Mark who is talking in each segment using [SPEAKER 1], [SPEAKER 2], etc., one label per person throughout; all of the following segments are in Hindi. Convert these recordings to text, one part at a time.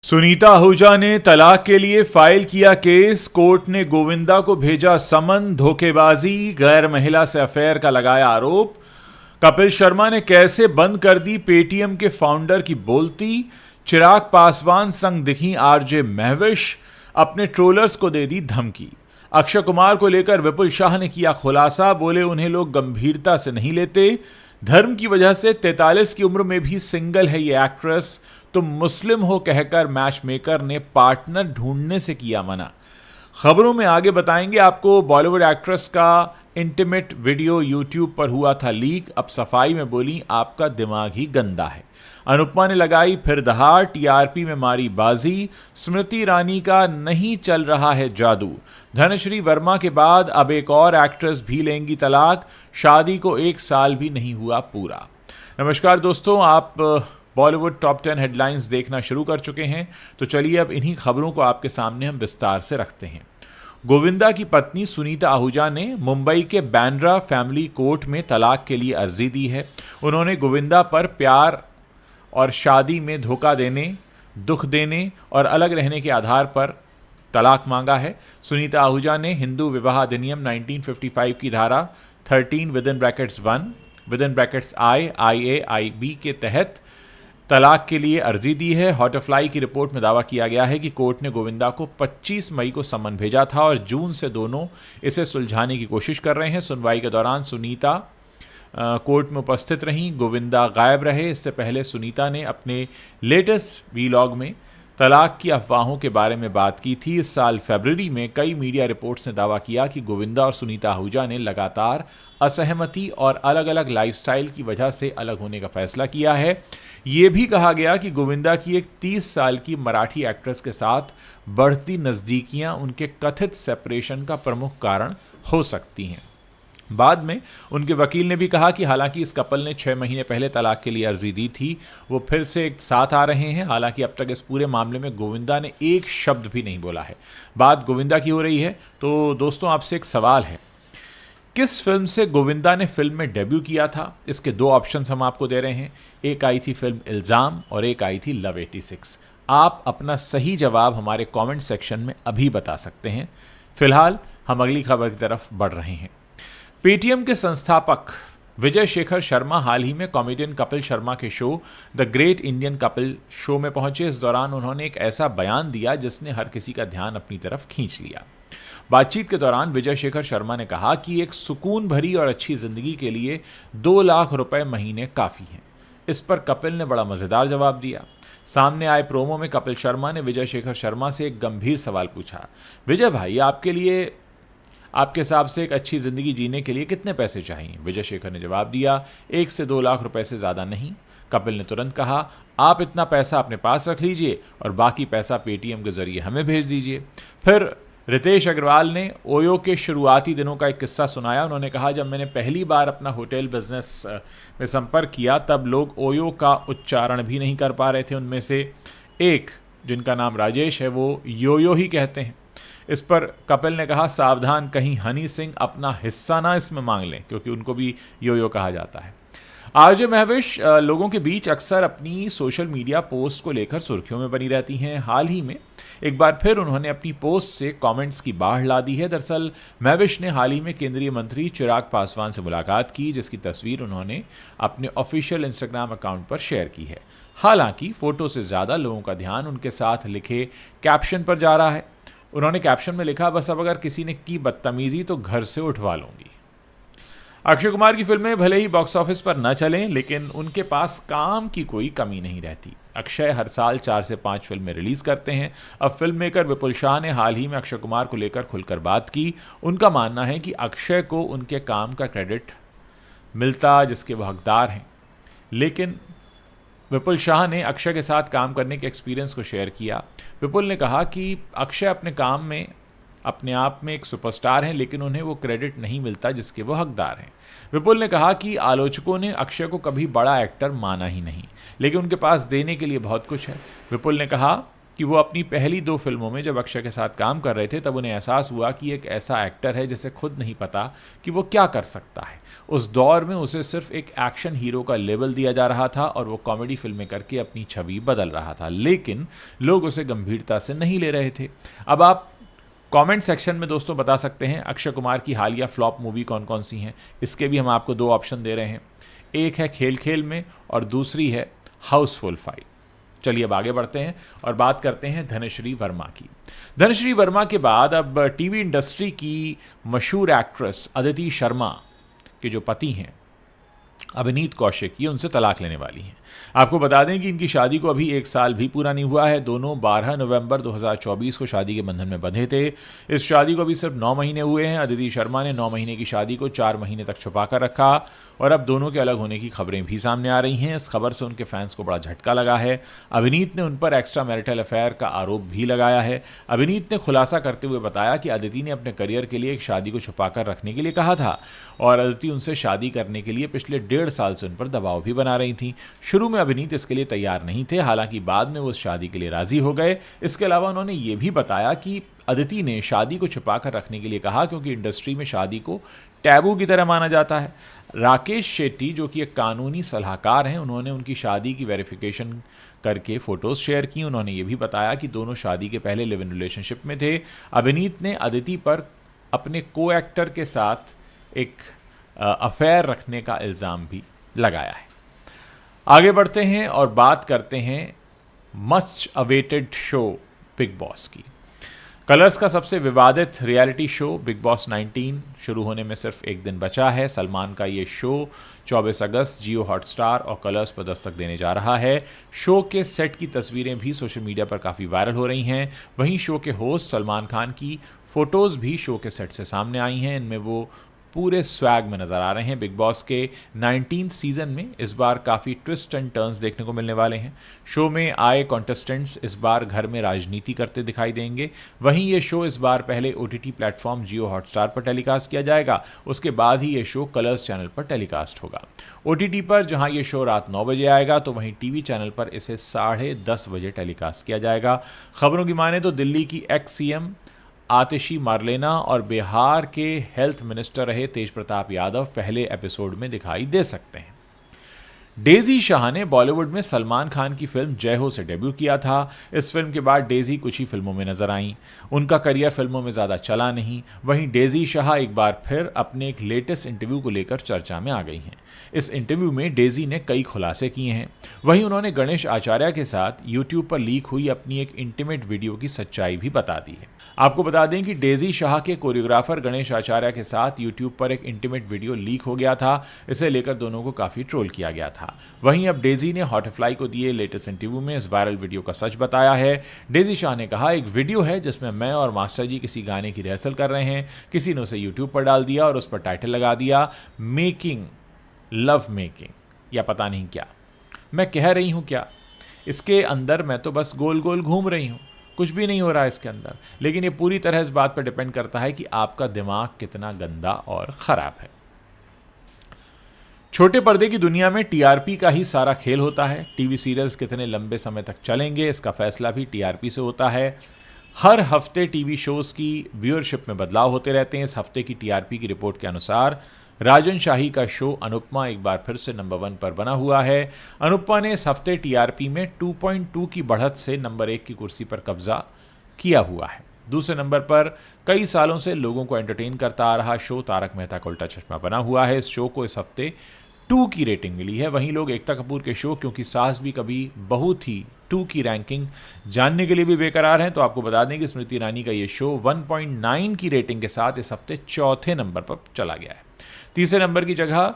[SPEAKER 1] सुनीता आहूजा ने तलाक के लिए फाइल किया केस। कोर्ट ने गोविंदा को भेजा समन। धोखेबाजी, गैर महिला से अफेयर का लगाया आरोप। कपिल शर्मा ने कैसे बंद कर दी पेटीएम के फाउंडर की बोलती। चिराग पासवान संग दिखी आरजे महविश। अपने ट्रोलर्स को दे दी धमकी। अक्षय कुमार को लेकर विपुल शाह ने किया खुलासा। बोले उन्हें लोग गंभीरता से नहीं लेते। धर्म की वजह से 43 की उम्र में भी सिंगल है ये एक्ट्रेस। तुम मुस्लिम हो कहकर मैच मेकर ने पार्टनर ढूंढने से किया मना। खबरों में आगे बताएंगे आपको। बॉलीवुड एक्ट्रेस का इंटीमेट वीडियो यूट्यूब पर हुआ था लीक। अब सफाई में बोली आपका दिमाग ही गंदा है। अनुपमा ने लगाई फिर दहाड़। टीआरपी में मारी बाजी। स्मृति ईरानी का नहीं चल रहा है जादू। धनश्री वर्मा के बाद अब एक और एक्ट्रेस भी लेंगी तलाक। शादी को 1 साल भी नहीं हुआ पूरा। नमस्कार दोस्तों, आप बॉलीवुड टॉप 10 हेडलाइंस देखना शुरू कर चुके हैं, तो चलिए अब इन्हीं खबरों को आपके सामने हम विस्तार से रखते हैं। गोविंदा की पत्नी सुनीता आहूजा ने मुंबई के बांद्रा फैमिली कोर्ट में तलाक के लिए अर्जी दी है। उन्होंने गोविंदा पर प्यार और शादी में धोखा देने, दुख देने और अलग रहने के आधार पर तलाक मांगा है। सुनीता आहूजा ने हिंदू विवाह अधिनियम 1955 की धारा 13 (1) IA/IB के तहत तलाक के लिए अर्जी दी है। हॉटफ्लाई की रिपोर्ट में दावा किया गया है कि कोर्ट ने गोविंदा को 25 मई को समन भेजा था और जून से दोनों इसे सुलझाने की कोशिश कर रहे हैं। सुनवाई के दौरान सुनीता कोर्ट में उपस्थित रहीं, गोविंदा गायब रहे। इससे पहले सुनीता ने अपने लेटेस्ट वीलॉग में तलाक की अफवाहों के बारे में बात की थी। इस साल फरवरी में कई मीडिया रिपोर्ट्स ने दावा किया कि गोविंदा और सुनीता आहूजा ने लगातार असहमति और अलग अलग लाइफस्टाइल की वजह से अलग होने का फैसला किया है। ये भी कहा गया कि गोविंदा की एक 30 साल की मराठी एक्ट्रेस के साथ बढ़ती नज़दीकियां उनके कथित सेपरेशन का प्रमुख कारण हो सकती हैं। बाद में उनके वकील ने भी कहा कि हालांकि इस कपल ने 6 महीने पहले तलाक के लिए अर्जी दी थी, वो फिर से एक साथ आ रहे हैं। हालांकि अब तक इस पूरे मामले में गोविंदा ने एक शब्द भी नहीं बोला है। बात गोविंदा की हो रही है तो दोस्तों आपसे एक सवाल है, किस फिल्म से गोविंदा ने फिल्म में डेब्यू किया था? इसके 2 ऑप्शंस हम आपको दे रहे हैं। एक आई थी फिल्म इल्ज़ाम और एक आई थी लव 86। आप अपना सही जवाब हमारे कमेंट सेक्शन में अभी बता सकते हैं। फिलहाल हम अगली खबर की तरफ बढ़ रहे हैं। पेटीएम के संस्थापक विजय शेखर शर्मा हाल ही में कॉमेडियन कपिल शर्मा के show the great Indian Kapil show में पहुंचे। इस दौरान उन्होंने एक ऐसा बयान दिया जिसने हर किसी का ध्यान अपनी तरफ खींच लिया। बातचीत के दौरान विजय शेखर शर्मा ने कहा कि एक सुकून भरी और अच्छी जिंदगी के लिए 2 लाख रुपए महीने काफ़ी हैं। इस पर कपिल ने बड़ा मज़ेदार जवाब दिया। सामने आए प्रोमो में कपिल शर्मा ने विजय शेखर शर्मा से एक गंभीर सवाल पूछा, विजय भाई आपके हिसाब से एक अच्छी ज़िंदगी जीने के लिए कितने पैसे चाहिए? विजय शेखर ने जवाब दिया, 1 से 2 लाख रुपए से ज़्यादा नहीं। कपिल ने तुरंत कहा, आप इतना पैसा अपने पास रख लीजिए और बाकी पैसा पेटीएम के ज़रिए हमें भेज दीजिए। फिर रितेश अग्रवाल ने ओयो के शुरुआती दिनों का एक किस्सा सुनाया। उन्होंने कहा, जब मैंने पहली बार अपना होटल बिजनेस में संपर्क किया तब लोग ओयो का उच्चारण भी नहीं कर पा रहे थे। उनमें से एक, जिनका नाम राजेश है, वो योयो ही कहते हैं। इस पर कपिल ने कहा, सावधान कहीं हनी सिंह अपना हिस्सा ना इसमें मांग लें, क्योंकि उनको भी योयो कहा जाता है। आरजे महविश लोगों के बीच अक्सर अपनी सोशल मीडिया पोस्ट को लेकर सुर्खियों में बनी रहती हैं। हाल ही में एक बार फिर उन्होंने अपनी पोस्ट से कमेंट्स की बाढ़ ला दी है। दरअसल महविश ने हाल ही में केंद्रीय मंत्री चिराग पासवान से मुलाकात की, जिसकी तस्वीर उन्होंने अपने ऑफिशियल इंस्टाग्राम अकाउंट पर शेयर की है। हालांकि फोटो से ज़्यादा लोगों का ध्यान उनके साथ लिखे कैप्शन पर जा रहा है। उन्होंने कैप्शन में लिखा, बस अब अगर किसी ने की बदतमीजी तो घर से उठवा लूंगी। अक्षय कुमार की फिल्में भले ही बॉक्स ऑफिस पर न चलें, लेकिन उनके पास काम की कोई कमी नहीं रहती। अक्षय हर साल 4 से 5 फिल्में रिलीज करते हैं। अब फिल्म मेकर विपुल शाह ने हाल ही में अक्षय कुमार को लेकर खुलकर बात की। उनका मानना है कि अक्षय को उनके काम का क्रेडिट मिलता जिसके वो हकदार हैं। लेकिन विपुल शाह ने अक्षय के साथ काम करने के एक्सपीरियंस को शेयर किया। विपुल ने कहा कि अक्षय अपने काम में अपने आप में एक सुपरस्टार हैं, लेकिन उन्हें वो क्रेडिट नहीं मिलता जिसके वो हकदार हैं। विपुल ने कहा कि आलोचकों ने अक्षय को कभी बड़ा एक्टर माना ही नहीं, लेकिन उनके पास देने के लिए बहुत कुछ है। विपुल ने कहा कि वो अपनी पहली 2 फिल्मों में जब अक्षय के साथ काम कर रहे थे तब उन्हें एहसास हुआ कि एक ऐसा एक्टर है जिसे खुद नहीं पता कि वो क्या कर सकता है। उस दौर में उसे सिर्फ एक एक्शन हीरो का लेबल दिया जा रहा था और वो कॉमेडी फिल्में करके अपनी छवि बदल रहा था, लेकिन लोग उसे गंभीरता से नहीं ले रहे थे। अब आप कमेंट सेक्शन में दोस्तों बता सकते हैं अक्षय कुमार की हालिया फ्लॉप मूवी कौन कौन सी हैं। इसके भी हम आपको 2 ऑप्शन दे रहे हैं, एक है खेल खेल में और दूसरी है हाउसफुल 5। चलिए अब आगे बढ़ते हैं और बात करते हैं धनश्री वर्मा की। धनश्री वर्मा के बाद अब टीवी इंडस्ट्री की मशहूर एक्ट्रेस अदिति शर्मा के जो पति हैं अभिनीत कौशिक, ये उनसे तलाक लेने वाली हैं। आपको बता दें कि इनकी शादी को अभी 1 साल भी पूरा नहीं हुआ है। दोनों 12 नवंबर 2024 को शादी के बंधन में बंधे थे। इस शादी को अभी सिर्फ 9 महीने हुए हैं। अदिति शर्मा ने 9 महीने की शादी को 4 महीने तक छुपा कर रखा और अब दोनों के अलग होने की खबरें भी सामने आ रही हैं। इस खबर से उनके फैंस को बड़ा झटका लगा है। अभिनीत ने उन पर एक्स्ट्रा मैरिटल अफेयर का आरोप भी लगाया है। अभिनीत ने खुलासा करते हुए बताया कि अदिति ने अपने करियर के लिए एक शादी को छुपा कर रखने के लिए कहा था और अदिति उनसे शादी करने के लिए पिछले 1.5 साल से उन पर दबाव भी बना रही थी। शुरू में अभिनीत इसके लिए तैयार नहीं थे, हालांकि बाद में वो उस शादी के लिए राजी हो गए। इसके अलावा उन्होंने ये भी बताया कि अदिति ने शादी को छुपा कर रखने के लिए कहा क्योंकि इंडस्ट्री में शादी को टैबू की तरह माना जाता है। राकेश शेट्टी जो कि एक कानूनी सलाहकार हैं, उन्होंने उनकी शादी की वेरिफिकेशन करके फोटोज शेयर की। उन्होंने ये भी बताया कि दोनों शादी के पहले लिव इन रिलेशनशिप में थे। अभिनीत ने अदिति पर अपने को एक्टर के साथ एक अफेयर रखने का इल्ज़ाम भी लगाया है। आगे बढ़ते हैं और बात करते हैं much awaited show big boss की। कलर्स का सबसे विवादित रियलिटी शो बिग बॉस 19 शुरू होने में सिर्फ 1 दिन बचा है। सलमान का ये शो 24 अगस्त जियो हॉटस्टार और कलर्स पर दस्तक देने जा रहा है। शो के सेट की तस्वीरें भी सोशल मीडिया पर काफ़ी वायरल हो रही हैं। वहीं शो के होस्ट सलमान खान की फ़ोटोज़ भी शो के सेट से सामने आई हैं। इनमें वो पूरे स्वैग में नजर आ रहे हैं। बिग बॉस के 19th सीजन में इस बार काफ़ी ट्विस्ट एंड टर्न्स देखने को मिलने वाले हैं। शो में आए कॉन्टेस्टेंट्स इस बार घर में राजनीति करते दिखाई देंगे। वहीं ये शो इस बार पहले OTT प्लेटफॉर्म जियो हॉटस्टार पर टेलीकास्ट किया जाएगा, उसके बाद ही ये शो कलर्स चैनल पर टेलीकास्ट होगा। OTT पर जहां ये शो रात 9 बजे आएगा तो वहीं टीवी चैनल पर इसे 10:30 बजे टेलीकास्ट किया जाएगा। खबरों की माने तो दिल्ली की एक्स CM आतिशी मारलेना और बिहार के हेल्थ मिनिस्टर रहे तेज प्रताप यादव पहले एपिसोड में दिखाई दे सकते हैं। डेजी शाह ने बॉलीवुड में सलमान खान की फिल्म जय हो से डेब्यू किया था। इस फिल्म के बाद डेजी कुछ ही फिल्मों में नजर आईं। उनका करियर फिल्मों में ज़्यादा चला नहीं। वहीं डेजी शाह एक बार फिर अपने एक लेटेस्ट इंटरव्यू को लेकर चर्चा में आ गई हैं। इस इंटरव्यू में डेजी ने कई खुलासे किए हैं। वहीं उन्होंने गणेश आचार्य के साथ यूट्यूब पर लीक हुई अपनी एक इंटीमेट वीडियो की सच्चाई भी बता दी है। आपको बता दें कि डेजी शाह के कोरियोग्राफर गणेश आचार्य के साथ यूट्यूब पर एक इंटीमेट वीडियो लीक हो गया था। इसे लेकर दोनों को काफ़ी ट्रोल किया गया था। वहीं अब डेजी ने हॉटफ्लाई को दिए लेटेस्ट इंटरव्यू में इस वायरल वीडियो का सच बताया है। डेजी शाह ने कहा, एक वीडियो है जिसमें मैं और मास्टर जी किसी गाने की रिहर्सल कर रहे हैं। किसी ने उसे यूट्यूब पर डाल दिया और उस पर टाइटल लगा दिया मेकिंग लव मेकिंग या पता नहीं क्या। मैं कह रही हूँ क्या, इसके अंदर मैं तो बस गोल गोल घूम रही हूँ, कुछ भी नहीं हो रहा है इसके अंदर। लेकिन ये पूरी तरह इस बात पर डिपेंड करता है कि आपका दिमाग कितना गंदा और ख़राब है। छोटे पर्दे की दुनिया में TRP का ही सारा खेल होता है। टीवी सीरियल्स कितने लंबे समय तक चलेंगे इसका फैसला भी TRP से होता है। हर हफ्ते टीवी शोज़ की व्यूअरशिप में बदलाव होते रहते हैं। इस हफ्ते की TRP की रिपोर्ट के अनुसार राजन शाही का शो अनुपमा एक बार फिर से नंबर 1 पर बना हुआ है। अनुपमा ने इस हफ्ते TRP में 2.2 की बढ़त से नंबर 1 की कुर्सी पर कब्जा किया हुआ है। दूसरे नंबर पर कई सालों से लोगों को एंटरटेन करता आ रहा शो तारक मेहता का उल्टा चश्मा बना हुआ है। इस शो को इस हफ्ते 2 की रेटिंग मिली है। वहीं लोग एकता कपूर के शो क्योंकि सास भी कभी बहू थी 2 की रैंकिंग जानने के लिए भी बेकरार हैं। तो आपको बता दें कि स्मृति ईरानी का ये शो 1.9 की रेटिंग के साथ इस हफ्ते 4थे नंबर पर चला गया है। तीसरे नंबर की जगह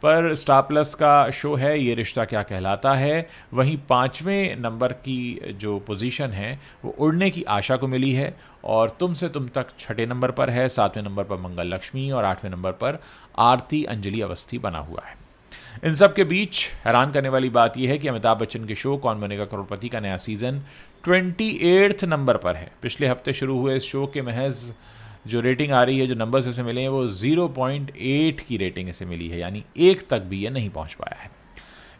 [SPEAKER 1] पर स्टार प्लस का शो है ये रिश्ता क्या कहलाता है। वहीं 5वें नंबर की जो पोजीशन है वो उड़ने की आशा को मिली है और तुमसे तुम तक 6ठे नंबर पर है। 7वें नंबर पर मंगल लक्ष्मी और 8वें नंबर पर आरती अंजलि अवस्थी बना हुआ है। इन सब के बीच हैरान करने वाली बात यह है कि अमिताभ बच्चन के शो कौन बनेगा करोड़पति का नया सीजन 28 नंबर पर है। पिछले हफ्ते शुरू हुए इस शो के महज जो रेटिंग आ रही है, जो नंबर्स इसे मिले हैं वो 0.8 की रेटिंग इसे मिली है, यानी 1 तक भी ये नहीं पहुंच पाया है।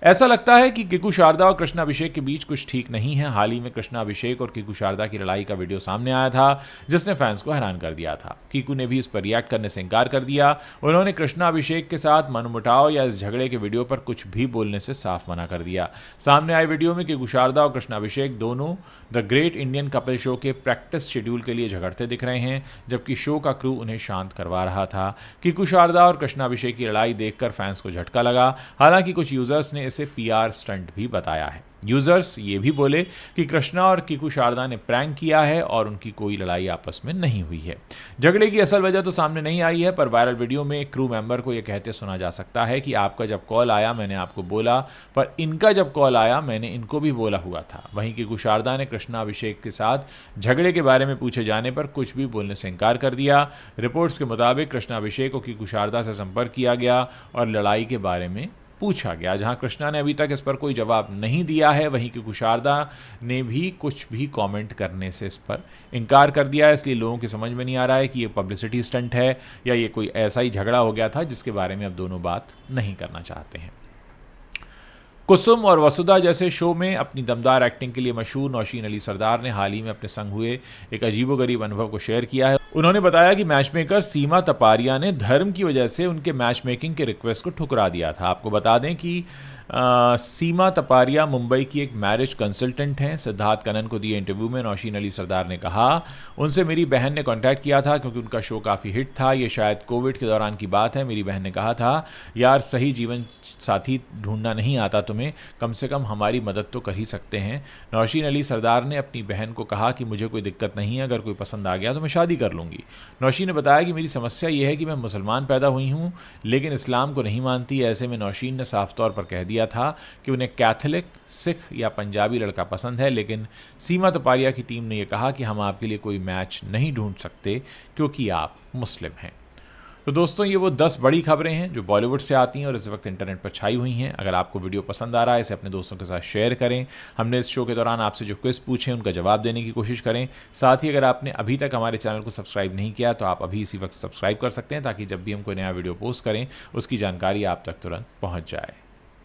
[SPEAKER 1] ऐसा लगता है कि कीकू शारदा और कृष्णा अभिषेक के बीच कुछ ठीक नहीं है। हाल ही में कृष्णा अभिषेक और कीकू शारदा की लड़ाई का वीडियो सामने आया था जिसने फैंस को हैरान कर दिया था। कीकू ने भी इस पर रिएक्ट करने से इनकार कर दिया। उन्होंने कृष्णा अभिषेक के साथ मनमुटाव या इस झगड़े के वीडियो पर कुछ भी बोलने से साफ मना कर दिया। सामने आए वीडियो में कीकू शारदा और कृष्णा अभिषेक दोनों the great Indian couple show के प्रैक्टिस शेड्यूल के लिए झगड़ते दिख रहे हैं, जबकि शो का क्रू उन्हें शांत करवा रहा था। कीकू शारदा और कृष्णा अभिषेक की लड़ाई देखकर फैंस को झटका लगा। हालांकि कुछ यूजर्स ने इसे पीआर स्टंट भी बताया है। यूजर्स ये भी बोले कि कृष्णा और कीकू शारदा ने प्रैंक किया है और उनकी कोई लड़ाई आपस में नहीं हुई है। झगड़े की असल वजह तो सामने नहीं आई है, पर वायरल वीडियो में एक क्रू मेंबर को यह कहते सुना जा सकता है कि आपका जब कॉल आया मैंने आपको बोला, पर इनका जब कॉल आया मैंने इनको भी बोला हुआ था। वहीं कीकू शारदा ने कृष्णा अभिषेक के साथ झगड़े के बारे में पूछे जाने पर कुछ भी बोलने से इनकार कर दिया। रिपोर्ट्स के मुताबिक कृष्णा अभिषेक और कीकू शारदा से संपर्क किया गया और लड़ाई के बारे में पूछा गया। जहां कृष्णा ने अभी तक इस पर कोई जवाब नहीं दिया है, वहीं कीकू शारदा ने भी कुछ भी कमेंट करने से इस पर इनकार कर दिया है। इसलिए लोगों की समझ में नहीं आ रहा है कि ये पब्लिसिटी स्टंट है या ये कोई ऐसा ही झगड़ा हो गया था जिसके बारे में अब दोनों बात नहीं करना चाहते हैं। कुसुम और वसुधा जैसे शो में अपनी दमदार एक्टिंग के लिए मशहूर नौशीन अली सरदार ने हाल ही में अपने संग हुए एक अजीबोगरीब अनुभव को शेयर किया है। उन्होंने बताया कि मैचमेकर सीमा तपारिया ने धर्म की वजह से उनके मैच मेकिंग के रिक्वेस्ट को ठुकरा दिया था। आपको बता दें कि सीमा तपारिया मुंबई की एक मैरिज कंसल्टेंट हैं। सिद्धार्थ कनन को दिए इंटरव्यू में नौशीन अली सरदार ने कहा, उनसे मेरी बहन ने कांटेक्ट किया था क्योंकि उनका शो काफ़ी हिट था। ये शायद कोविड के दौरान की बात है। मेरी बहन ने कहा था, यार सही जीवन साथी ढूंढना नहीं आता तुम्हें, कम से कम हमारी मदद तो कर ही सकते हैं। नौशीन अली सरदार ने अपनी बहन को कहा कि मुझे कोई दिक्कत नहीं है, अगर कोई पसंद आ गया तो मैं शादी कर लूँगी। नौशीन ने बताया कि मेरी समस्या ये है कि मैं मुसलमान पैदा हुई हूँ लेकिन इस्लाम को नहीं मानती। ऐसे में नौशीन ने साफ तौर पर कह दिया था कि उन्हें कैथलिक, सिख या पंजाबी लड़का पसंद है, लेकिन सीमा तपारिया की टीम ने यह कहा कि हम आपके लिए कोई मैच नहीं ढूंढ सकते क्योंकि आप मुस्लिम हैं। तो दोस्तों, ये वो 10 बड़ी खबरें हैं जो बॉलीवुड से आती हैं और इस वक्त इंटरनेट पर छाई हुई हैं। अगर आपको वीडियो पसंद आ रहा है इसे अपने दोस्तों के साथ शेयर करें। हमने इस शो के दौरान आपसे जो क्विज पूछे उनका जवाब देने की कोशिश करें। साथ ही अगर आपने अभी तक हमारे चैनल को सब्सक्राइब नहीं किया तो आप अभी इसी वक्त सब्सक्राइब कर सकते हैं ताकि जब भी हम कोई नया वीडियो पोस्ट करें उसकी जानकारी आप तक तुरंत पहुँच जाए।